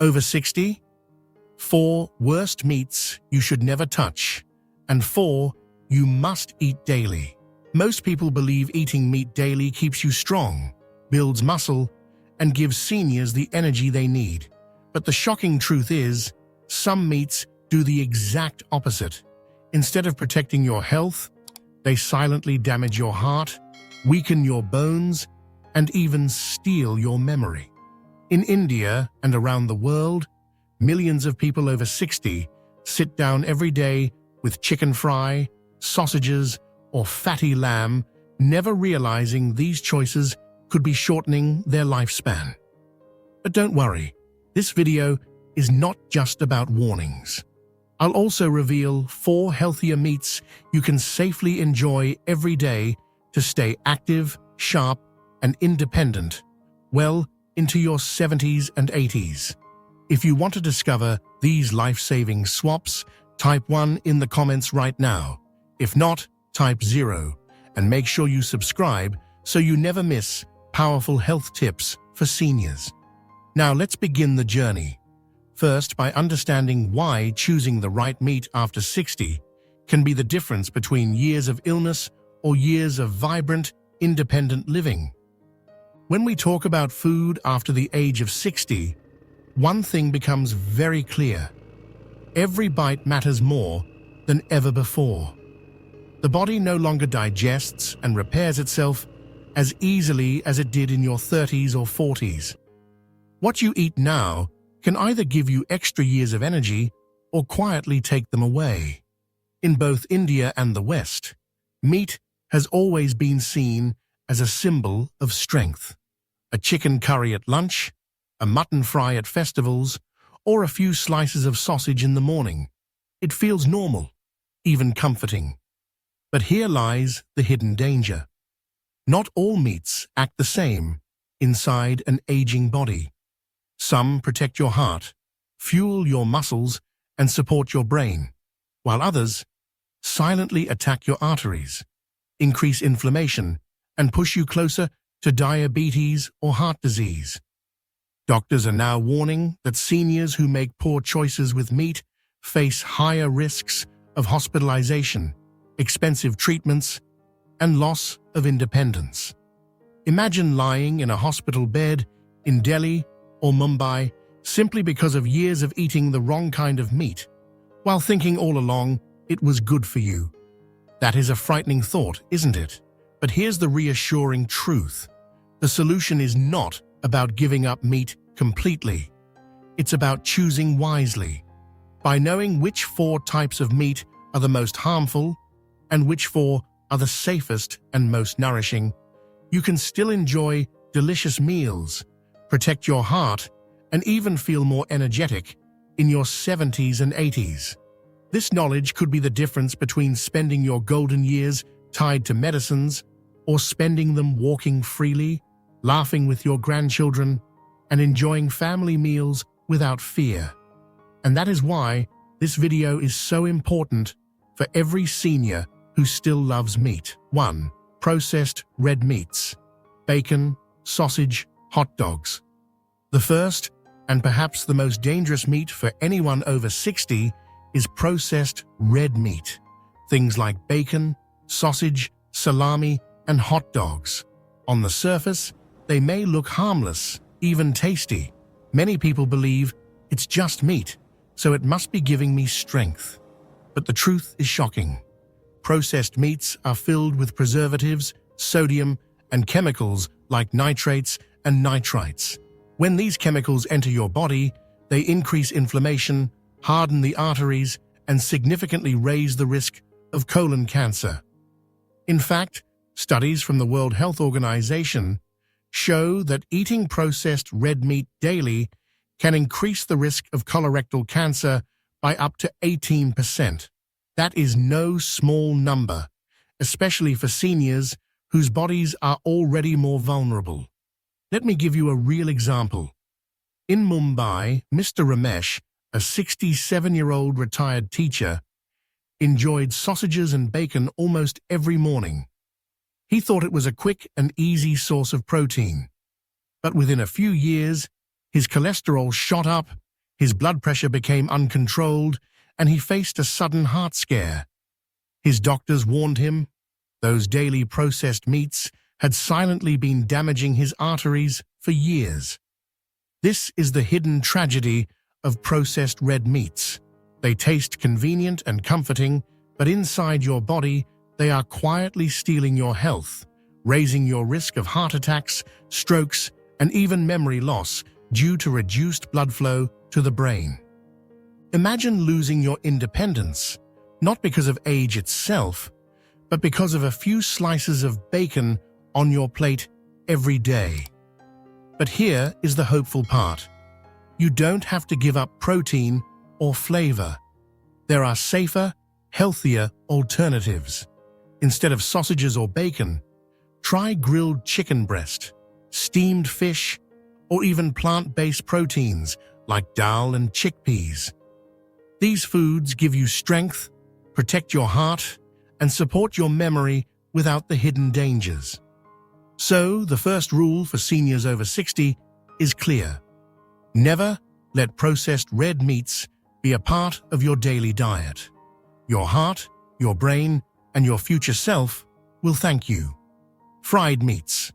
Over 60? 4 worst meats you should never touch, and 4 you must eat daily. Most people believe eating meat daily keeps you strong, builds muscle, and gives seniors the energy they need. But the shocking truth is, some meats do the exact opposite. Instead of protecting your health, they silently damage your heart, weaken your bones, and even steal your memory. In India and around the world, millions of people over 60 sit down every day with chicken fry, sausages, or fatty lamb, never realizing these choices could be shortening their lifespan. But don't worry, this video is not just about warnings. I'll also reveal 4 healthier meats you can safely enjoy every day to stay active, sharp, and independent, well into your 70s and 80s. If you want to discover these life-saving swaps, type 1 in the comments right now. If not, type 0, and make sure you subscribe so you never miss powerful health tips for seniors. Now let's begin the journey. First, by understanding why choosing the right meat after 60 can be the difference between years of illness or years of vibrant, independent living. When we talk about food after the age of 60, one thing becomes very clear. Every bite matters more than ever before. The body no longer digests and repairs itself as easily as it did in your 30s or 40s. What you eat now can either give you extra years of energy or quietly take them away. In both India and the West, meat has always been seen as a symbol of strength. A chicken curry at lunch, a mutton fry at festivals, or a few slices of sausage in the morning. It feels normal, even comforting. But here lies the hidden danger. Not all meats act the same inside an aging body. Some protect your heart, fuel your muscles, and support your brain, while others silently attack your arteries, increase inflammation, and push you closer to diabetes or heart disease. Doctors are now warning that seniors who make poor choices with meat face higher risks of hospitalization, expensive treatments, and loss of independence. Imagine lying in a hospital bed in Delhi or Mumbai simply because of years of eating the wrong kind of meat, while thinking all along it was good for you. That is a frightening thought, isn't it? But here's the reassuring truth. The solution is not about giving up meat completely. It's about choosing wisely. By knowing which 4 types of meat are the most harmful and which 4 are the safest and most nourishing, you can still enjoy delicious meals, protect your heart, and even feel more energetic in your 70s and 80s. This knowledge could be the difference between spending your golden years tied to medicines or spending them walking freely, laughing with your grandchildren, and enjoying family meals without fear. And that is why this video is so important for every senior who still loves meat. 1. Processed red meats. Bacon, sausage, hot dogs. The first, and perhaps the most dangerous meat for anyone over 60, is processed red meat. Things like bacon, sausage, salami, and hot dogs. On the surface, they may look harmless, even tasty. Many people believe it's just meat, so it must be giving me strength. But the truth is shocking. Processed meats are filled with preservatives, sodium, and chemicals like nitrates and nitrites. When these chemicals enter your body, they increase inflammation, harden the arteries, and significantly raise the risk of colon cancer. In fact, studies from the World Health Organization show that eating processed red meat daily can increase the risk of colorectal cancer by up to 18%. That is no small number, especially for seniors whose bodies are already more vulnerable. Let me give you a real example. In Mumbai, Mr. Ramesh, a 67-year-old retired teacher, enjoyed sausages and bacon almost every morning. He thought it was a quick and easy source of protein. But within a few years, his cholesterol shot up His blood pressure became uncontrolled, and he faced a sudden heart scare. His doctors warned him those daily processed meats had silently been damaging his arteries for years. This is the hidden tragedy of processed red meats. They taste convenient and comforting, but inside your body, they are quietly stealing your health, raising your risk of heart attacks, strokes, and even memory loss due to reduced blood flow to the brain. Imagine losing your independence, not because of age itself, but because of a few slices of bacon on your plate every day. But here is the hopeful part. You don't have to give up protein or flavor. There are safer, healthier alternatives. Instead of sausages or bacon, try grilled chicken breast, steamed fish, or even plant-based proteins like dal and chickpeas. These foods give you strength, protect your heart, and support your memory without the hidden dangers. So, the first rule for seniors over 60 is clear. Never let processed red meats be a part of your daily diet. Your heart, your brain, and your future self will thank you. Fried meats.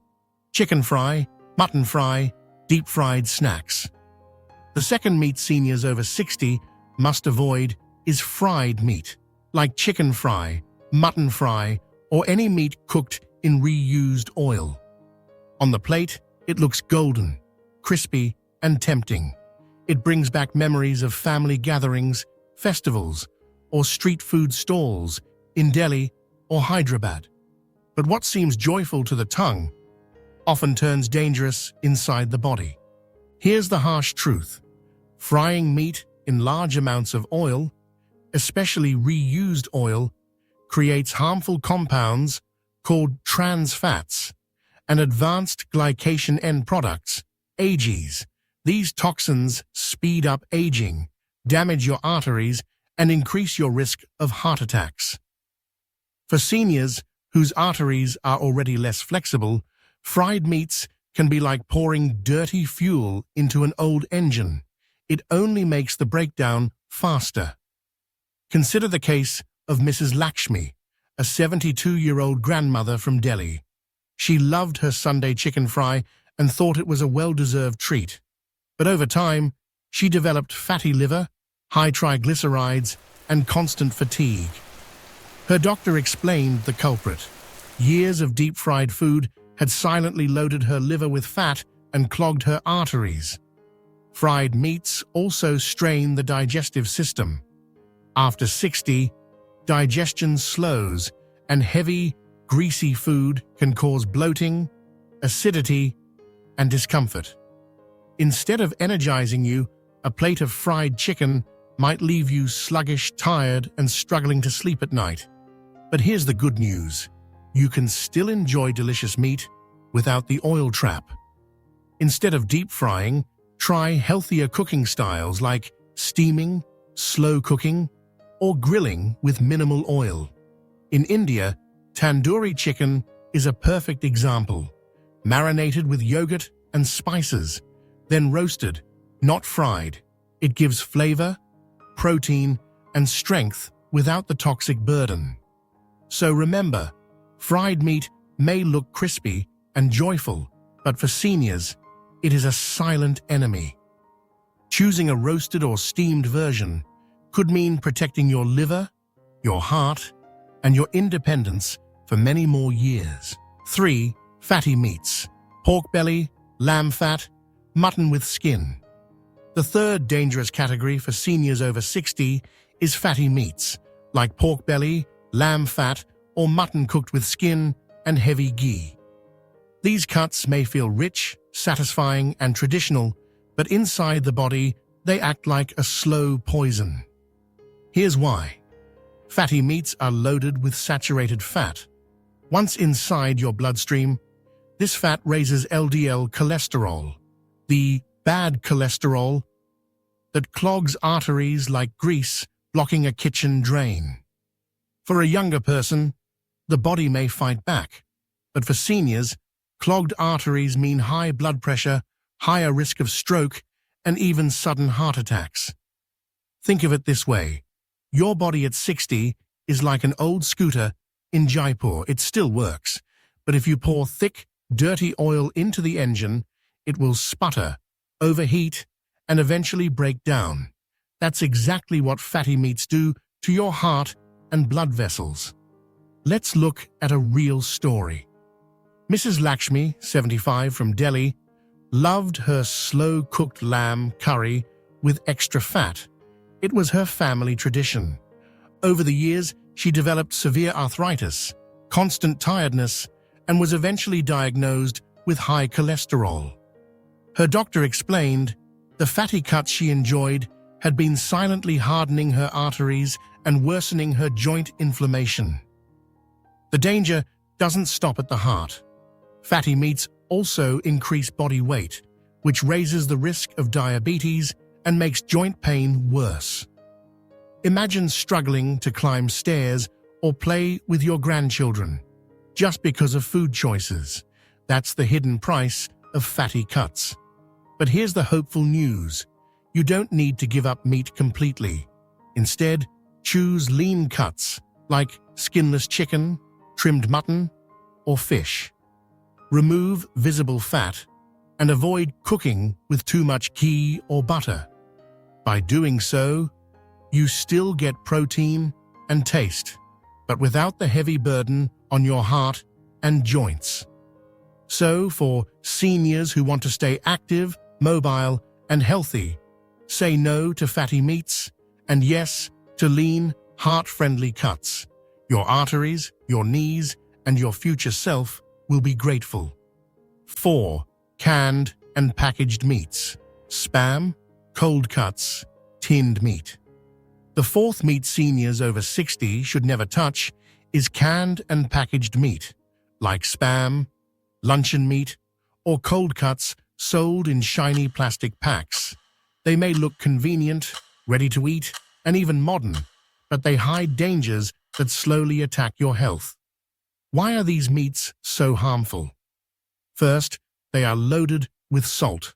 Chicken fry, mutton fry, deep-fried snacks. The second meat seniors over 60 must avoid is fried meat, like chicken fry, mutton fry, or any meat cooked in reused oil. On the plate, it looks golden, crispy, and tempting. It brings back memories of family gatherings, festivals, or street food stalls in Delhi or Hyderabad. But what seems joyful to the tongue often turns dangerous inside the body. Here's the harsh truth. Frying meat in large amounts of oil, especially reused oil, creates harmful compounds called trans fats and advanced glycation end products, AGEs. These toxins speed up aging, damage your arteries, and increase your risk of heart attacks. For seniors whose arteries are already less flexible, fried meats can be like pouring dirty fuel into an old engine. It only makes the breakdown faster. Consider the case of Mrs. Lakshmi, a 72-year-old grandmother from Delhi. She loved her Sunday chicken fry and thought it was a well-deserved treat. But over time, she developed fatty liver, high triglycerides, and constant fatigue. Her doctor explained the culprit. Years of deep-fried food had silently loaded her liver with fat and clogged her arteries. Fried meats also strain the digestive system. After 60, digestion slows, and heavy, greasy food can cause bloating, acidity, and discomfort. Instead of energizing you, a plate of fried chicken might leave you sluggish, tired, and struggling to sleep at night. But here's the good news. You can still enjoy delicious meat without the oil trap. Instead of deep frying, try healthier cooking styles like steaming, slow cooking, or grilling with minimal oil. In India, tandoori chicken is a perfect example. Marinated with yogurt and spices, then roasted, not fried. It gives flavor, protein, and strength without the toxic burden. So remember, fried meat may look crispy and joyful, but for seniors, it is a silent enemy. Choosing a roasted or steamed version could mean protecting your liver, your heart, and your independence for many more years. 3. Fatty meats. Pork belly, lamb fat, mutton with skin. The third dangerous category for seniors over 60 is fatty meats, like pork belly, lamb fat, or mutton cooked with skin and heavy ghee. These cuts may feel rich, satisfying, and traditional, but inside the body, they act like a slow poison. Here's why. Fatty meats are loaded with saturated fat. Once inside your bloodstream, this fat raises LDL cholesterol, the bad cholesterol that clogs arteries like grease, blocking a kitchen drain. For a younger person, the body may fight back, but for seniors, clogged arteries mean high blood pressure, higher risk of stroke, and even sudden heart attacks. Think of it this way. Your body at 60 is like an old scooter in Jaipur. It still works, but if you pour thick, dirty oil into the engine, it will sputter, overheat, and eventually break down. That's exactly what fatty meats do to your heart and blood vessels. Let's look at a real story. Mrs. Lakshmi, 75, from Delhi, loved her slow-cooked lamb curry with extra fat. It was her family tradition. Over the years, she developed severe arthritis, constant tiredness, and was eventually diagnosed with high cholesterol. Her doctor explained the fatty cuts she enjoyed had been silently hardening her arteries and worsening her joint inflammation. The danger doesn't stop at the heart. Fatty meats also increase body weight, which raises the risk of diabetes and makes joint pain worse. Imagine struggling to climb stairs or play with your grandchildren just because of food choices. That's the hidden price of fatty cuts. But here's the hopeful news. You don't need to give up meat completely. Instead, choose lean cuts like skinless chicken, trimmed mutton, or fish. Remove visible fat and avoid cooking with too much ghee or butter. By doing so, you still get protein and taste, but without the heavy burden on your heart and joints. So, for seniors who want to stay active, mobile, and healthy, say no to fatty meats and yes to lean, heart-friendly cuts. Your arteries, your knees, and your future self will be grateful. 4. Canned and packaged meats. Spam, cold cuts, tinned meat. The fourth meat seniors over 60 should never touch is canned and packaged meat, like spam, luncheon meat, or cold cuts sold in shiny plastic packs. They may look convenient, ready to eat, and even modern, but they hide dangers that slowly attack your health. Why are these meats so harmful? First, they are loaded with salt.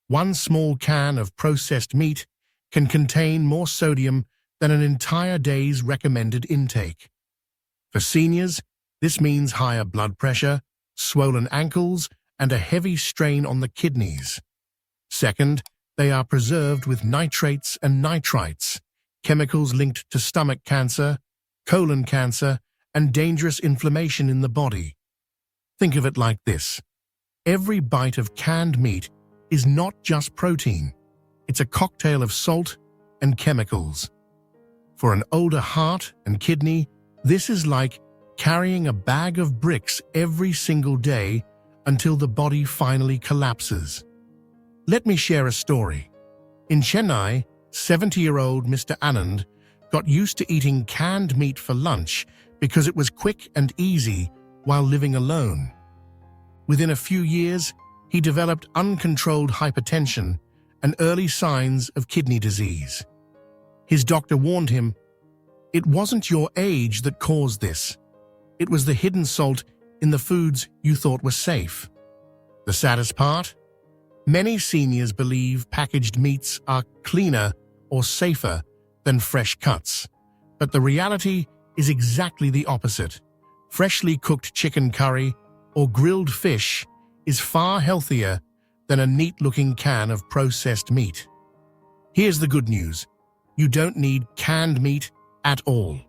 One small can of processed meat can contain more sodium than an entire day's recommended intake. For seniors, this means higher blood pressure, swollen ankles, and a heavy strain on the kidneys. Second, they are preserved with nitrates and nitrites, chemicals linked to stomach cancer, colon cancer, and dangerous inflammation in the body. Think of it like this. Every bite of canned meat is not just protein. It's a cocktail of salt and chemicals. For an older heart and kidney, this is like carrying a bag of bricks every single day until the body finally collapses. Let me share a story. In Chennai, 70-year-old Mr. Anand got used to eating canned meat for lunch because it was quick and easy while living alone. Within a few years, he developed uncontrolled hypertension and early signs of kidney disease. His doctor warned him, "It wasn't your age that caused this. It was the hidden salt in the foods you thought were safe." The saddest part? Many seniors believe packaged meats are cleaner or safer than fresh cuts. But the reality is exactly the opposite. Freshly cooked chicken curry or grilled fish is far healthier than a neat-looking can of processed meat. Here's the good news. You don't need canned meat at all.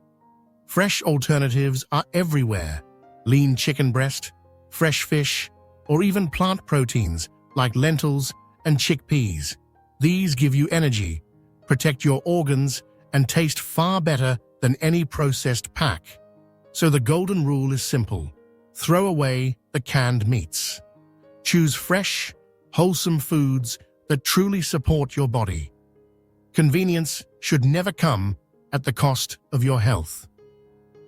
Fresh alternatives are everywhere. Lean chicken breast, fresh fish, or even plant proteins like lentils and chickpeas. These give you energy, protect your organs, and taste far better than any processed pack. So the golden rule is simple. Throw away the canned meats. Choose fresh, wholesome foods that truly support your body. Convenience should never come at the cost of your health.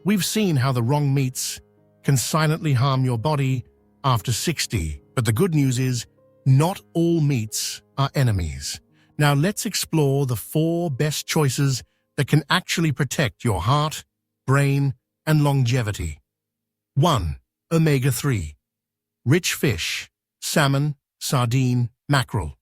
We've seen how the wrong meats can silently harm your body after 60, but the good news is not all meats are enemies. Now let's explore the 4 best choices that can actually protect your heart, brain, and longevity. 1. Omega-3. Rich fish, salmon, sardine, mackerel.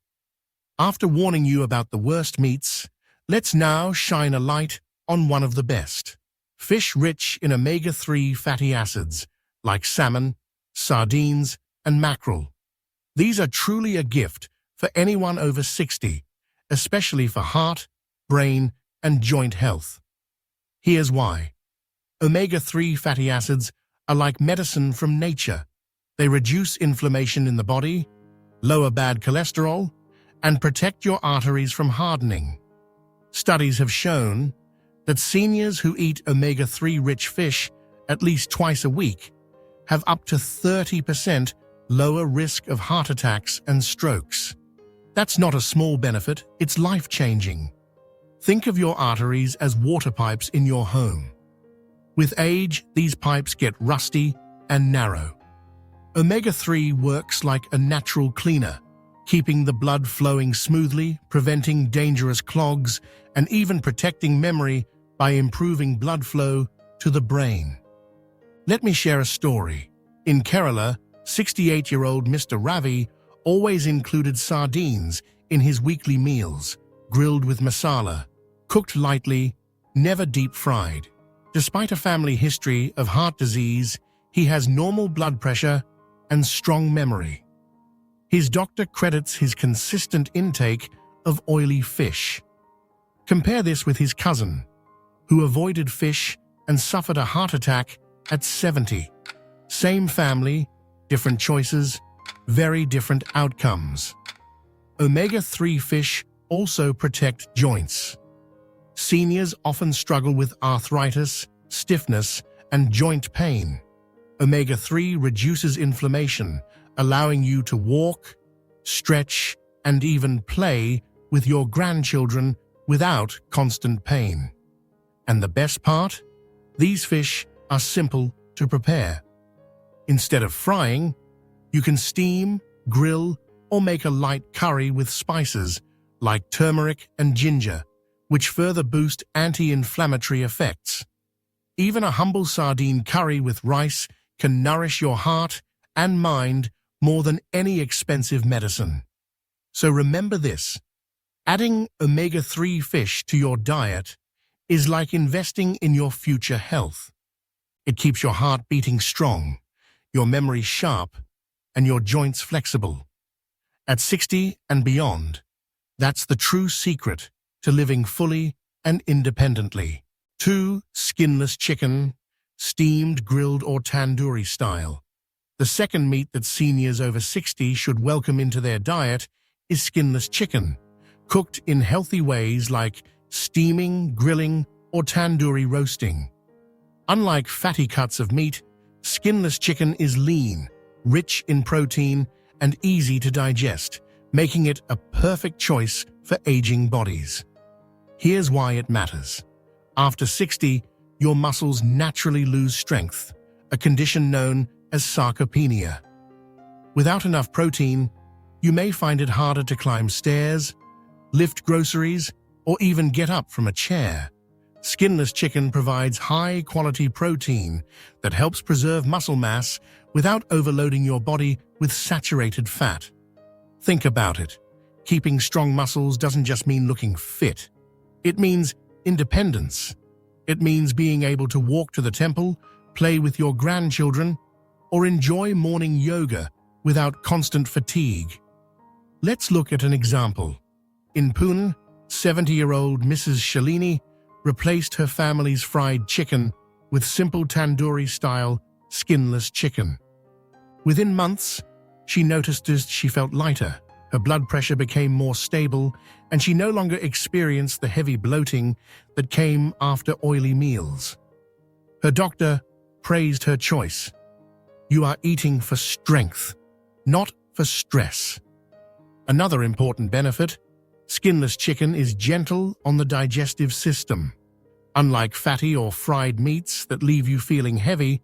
After warning you about the worst meats, let's now shine a light on one of the best. Fish rich in omega-3 fatty acids, like salmon, sardines, and mackerel. These are truly a gift for anyone over 60, especially for heart, brain, and joint health. Here's why. Omega-3 fatty acids are like medicine from nature. They reduce inflammation in the body, lower bad cholesterol, and protect your arteries from hardening. Studies have shown that seniors who eat omega-3 rich fish at least twice a week have up to 30% lower risk of heart attacks and strokes. That's not a small benefit, it's life-changing. Think of your arteries as water pipes in your home. With age, these pipes get rusty and narrow. Omega-3 works like a natural cleaner, keeping the blood flowing smoothly, preventing dangerous clogs, and even protecting memory by improving blood flow to the brain. Let me share a story. In Kerala, 68-year-old Mr. Ravi always included sardines in his weekly meals, grilled with masala, cooked lightly, never deep-fried. Despite a family history of heart disease, he has normal blood pressure and strong memory. His doctor credits his consistent intake of oily fish. Compare this with his cousin, who avoided fish and suffered a heart attack at 70. Same family, different choices, very different outcomes. Omega-3 fish also protect joints. Seniors often struggle with arthritis, stiffness, and joint pain. Omega-3 reduces inflammation, allowing you to walk, stretch, and even play with your grandchildren without constant pain. And the best part? These fish are simple to prepare. Instead of frying, you can steam, grill, or make a light curry with spices like turmeric and ginger, which further boost anti-inflammatory effects. Even a humble sardine curry with rice can nourish your heart and mind more than any expensive medicine. So remember this, adding omega-3 fish to your diet is like investing in your future health. It keeps your heart beating strong, your memory sharp, and your joints flexible. At 60 and beyond, that's the true secret to living fully and independently. 2. Skinless chicken, steamed, grilled, or tandoori style. The second meat that seniors over 60 should welcome into their diet is skinless chicken, cooked in healthy ways like steaming, grilling, or tandoori roasting. Unlike fatty cuts of meat, skinless chicken is lean, rich in protein, and easy to digest, making it a perfect choice for aging bodies. Here's why it matters. After 60, your muscles naturally lose strength, a condition known as sarcopenia. Without enough protein, you may find it harder to climb stairs, lift groceries, or even get up from a chair. Skinless chicken provides high-quality protein that helps preserve muscle mass without overloading your body with saturated fat. Think about it. Keeping strong muscles doesn't just mean looking fit. It means independence. It means being able to walk to the temple, play with your grandchildren, or enjoy morning yoga without constant fatigue. Let's look at an example. In Pune, 70-year-old Mrs. Shalini replaced her family's fried chicken with simple tandoori-style, skinless chicken. Within months, she noticed as she felt lighter, her blood pressure became more stable, and she no longer experienced the heavy bloating that came after oily meals. Her doctor praised her choice. You are eating for strength, not for stress. Another important benefit, skinless chicken is gentle on the digestive system. Unlike fatty or fried meats that leave you feeling heavy,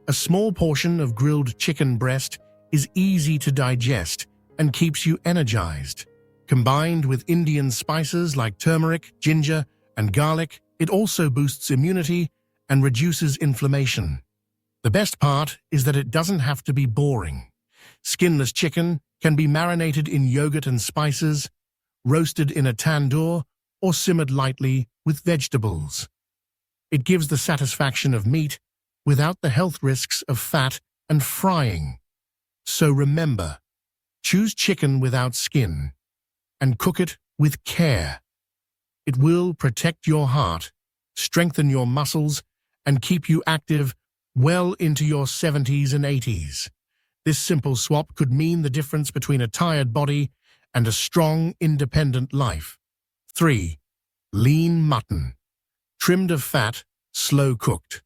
a small portion of grilled chicken breast is easy to digest and keeps you energized. Combined with Indian spices like turmeric, ginger, and garlic, it also boosts immunity and reduces inflammation. The best part is that it doesn't have to be boring. Skinless chicken can be marinated in yogurt and spices, roasted in a tandoor, or simmered lightly with vegetables. It gives the satisfaction of meat without the health risks of fat and frying. So remember, choose chicken without skin and cook it with care. It will protect your heart, strengthen your muscles, and keep you active well into your 70s and 80s. This simple swap could mean the difference between a tired body and a strong, independent life. 3. Lean mutton. Trimmed of fat, slow cooked.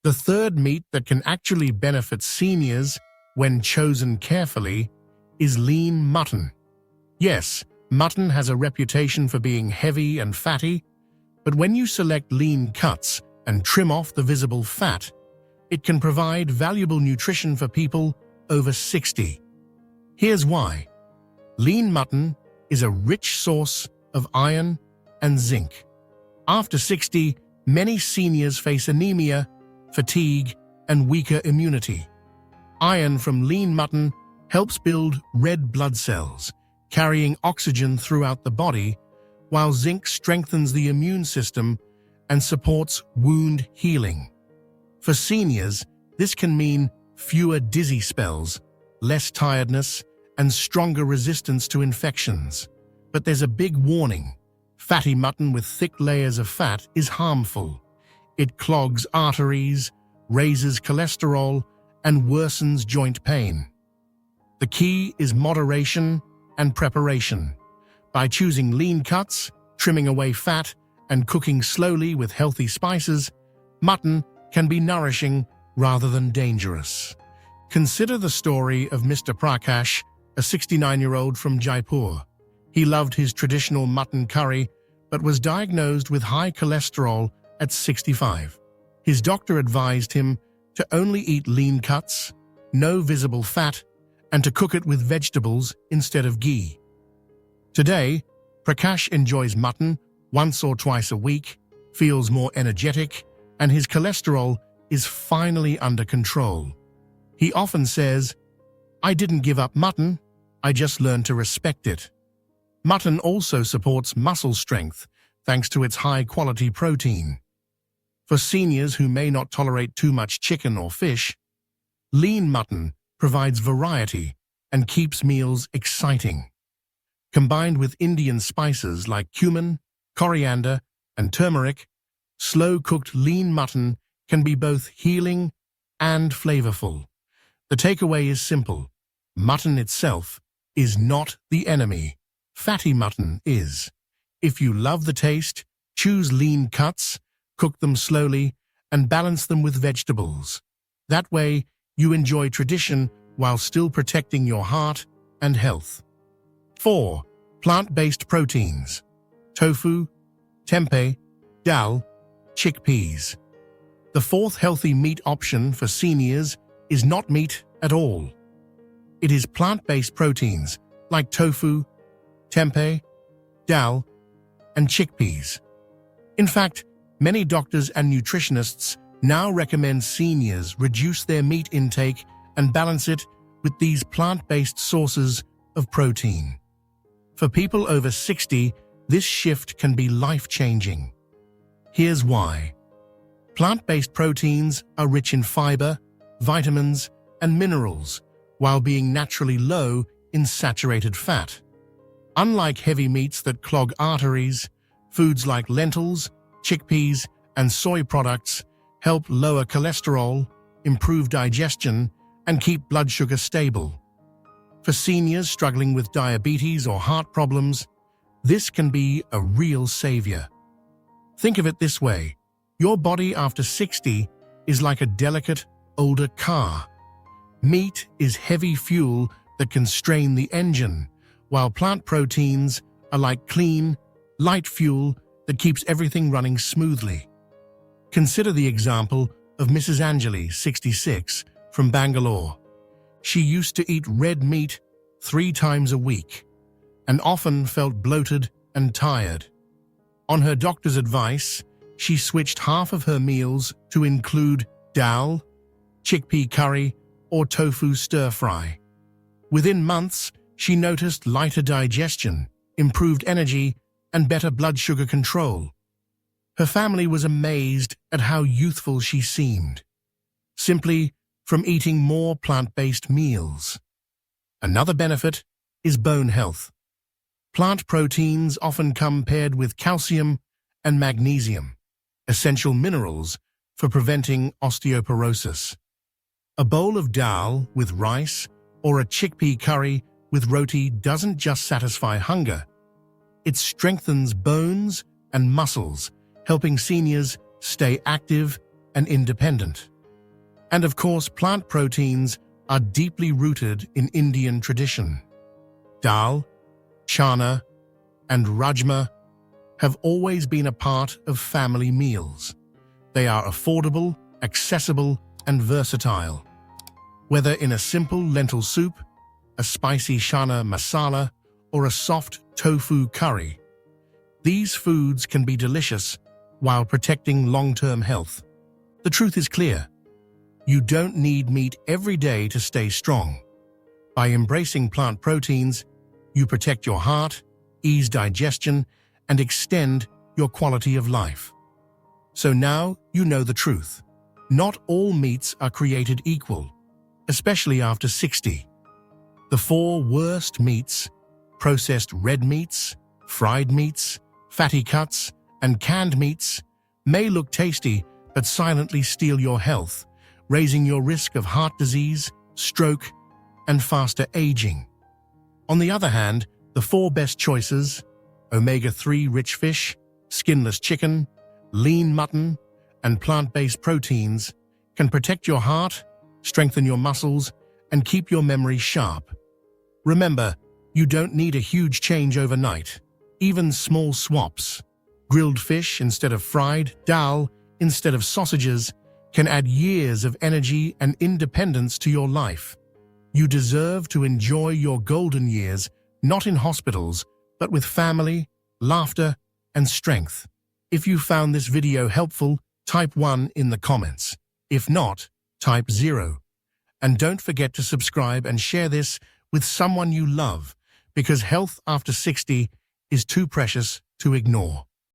The third meat that can actually benefit seniors when chosen carefully is lean mutton. Yes, mutton has a reputation for being heavy and fatty, but when you select lean cuts and trim off the visible fat, it can provide valuable nutrition for people over 60. Here's why. Lean mutton is a rich source of iron and zinc. After 60, many seniors face anemia, fatigue, and weaker immunity. Iron from lean mutton helps build red blood cells, carrying oxygen throughout the body, while zinc strengthens the immune system and supports wound healing. For seniors, this can mean fewer dizzy spells, less tiredness, and stronger resistance to infections. But there's a big warning. Fatty mutton with thick layers of fat is harmful. It clogs arteries, raises cholesterol, and worsens joint pain. The key is moderation and preparation. By choosing lean cuts, trimming away fat, and cooking slowly with healthy spices, mutton can be nourishing rather than dangerous. Consider the story of Mr. Prakash, a 69-year-old from Jaipur. He loved his traditional mutton curry, but was diagnosed with high cholesterol at 65. His doctor advised him to only eat lean cuts, no visible fat, and to cook it with vegetables instead of ghee. Today, Prakash enjoys mutton once or twice a week, feels more energetic, and his cholesterol is finally under control. He often says, "I didn't give up mutton, I just learned to respect it." Mutton also supports muscle strength thanks to its high-quality protein. For seniors who may not tolerate too much chicken or fish, lean mutton provides variety and keeps meals exciting. Combined with Indian spices like cumin, coriander, and turmeric, slow-cooked lean mutton can be both healing and flavorful. The takeaway is simple. Mutton itself is not the enemy. Fatty mutton is. If you love the taste, choose lean cuts, cook them slowly, and balance them with vegetables. That way, you enjoy tradition while still protecting your heart and health. 4. Plant-based proteins. Tofu, tempeh, dal, chickpeas. The fourth healthy meat option for seniors is not meat at all. It is plant-based proteins like tofu, tempeh, dal, and chickpeas. In fact, many doctors and nutritionists now recommend seniors reduce their meat intake and balance it with these plant-based sources of protein. For people over 60, this shift can be life-changing. Here's why. Plant-based proteins are rich in fiber, vitamins, and minerals, while being naturally low in saturated fat. Unlike heavy meats that clog arteries, foods like lentils, chickpeas, and soy products help lower cholesterol, improve digestion, and keep blood sugar stable. For seniors struggling with diabetes or heart problems, this can be a real savior. Think of it this way. Your body after 60 is like a delicate, older car. Meat is heavy fuel that can strain the engine, while plant proteins are like clean, light fuel that keeps everything running smoothly. Consider the example of Mrs. Anjali, 66, from Bangalore. She used to eat red meat 3 times a week and often felt bloated and tired. On her doctor's advice, she switched half of her meals to include dal, chickpea curry, or tofu stir-fry. Within months, she noticed lighter digestion, improved energy, and better blood sugar control. Her family was amazed at how youthful she seemed, simply from eating more plant-based meals. Another benefit is bone health. Plant proteins often come paired with calcium and magnesium, essential minerals for preventing osteoporosis. A bowl of dal with rice or a chickpea curry with roti doesn't just satisfy hunger. It strengthens bones and muscles, helping seniors stay active and independent. And of course, plant proteins are deeply rooted in Indian tradition. Dal, chana, and rajma have always been a part of family meals. They are affordable, accessible, and versatile. Whether in a simple lentil soup, a spicy chana masala, or a soft tofu curry, these foods can be delicious while protecting long-term health. The truth is clear. You don't need meat every day to stay strong. By embracing plant proteins, you protect your heart, ease digestion, and extend your quality of life. So now you know the truth. Not all meats are created equal, especially after 60. The 4 worst meats, processed red meats, fried meats, fatty cuts, and canned meats, may look tasty but silently steal your health, raising your risk of heart disease, stroke, and faster aging. On the other hand, the 4 best choices, omega-3 rich fish, skinless chicken, lean mutton, and plant-based proteins, can protect your heart, strengthen your muscles, and keep your memory sharp. Remember, you don't need a huge change overnight. Even small swaps, grilled fish instead of fried, dal instead of sausages, can add years of energy and independence to your life. You deserve to enjoy your golden years, not in hospitals, but with family, laughter, and strength. If you found this video helpful, type 1 in the comments. If not, type 0. And don't forget to subscribe and share this with someone you love, because health after 60 is too precious to ignore.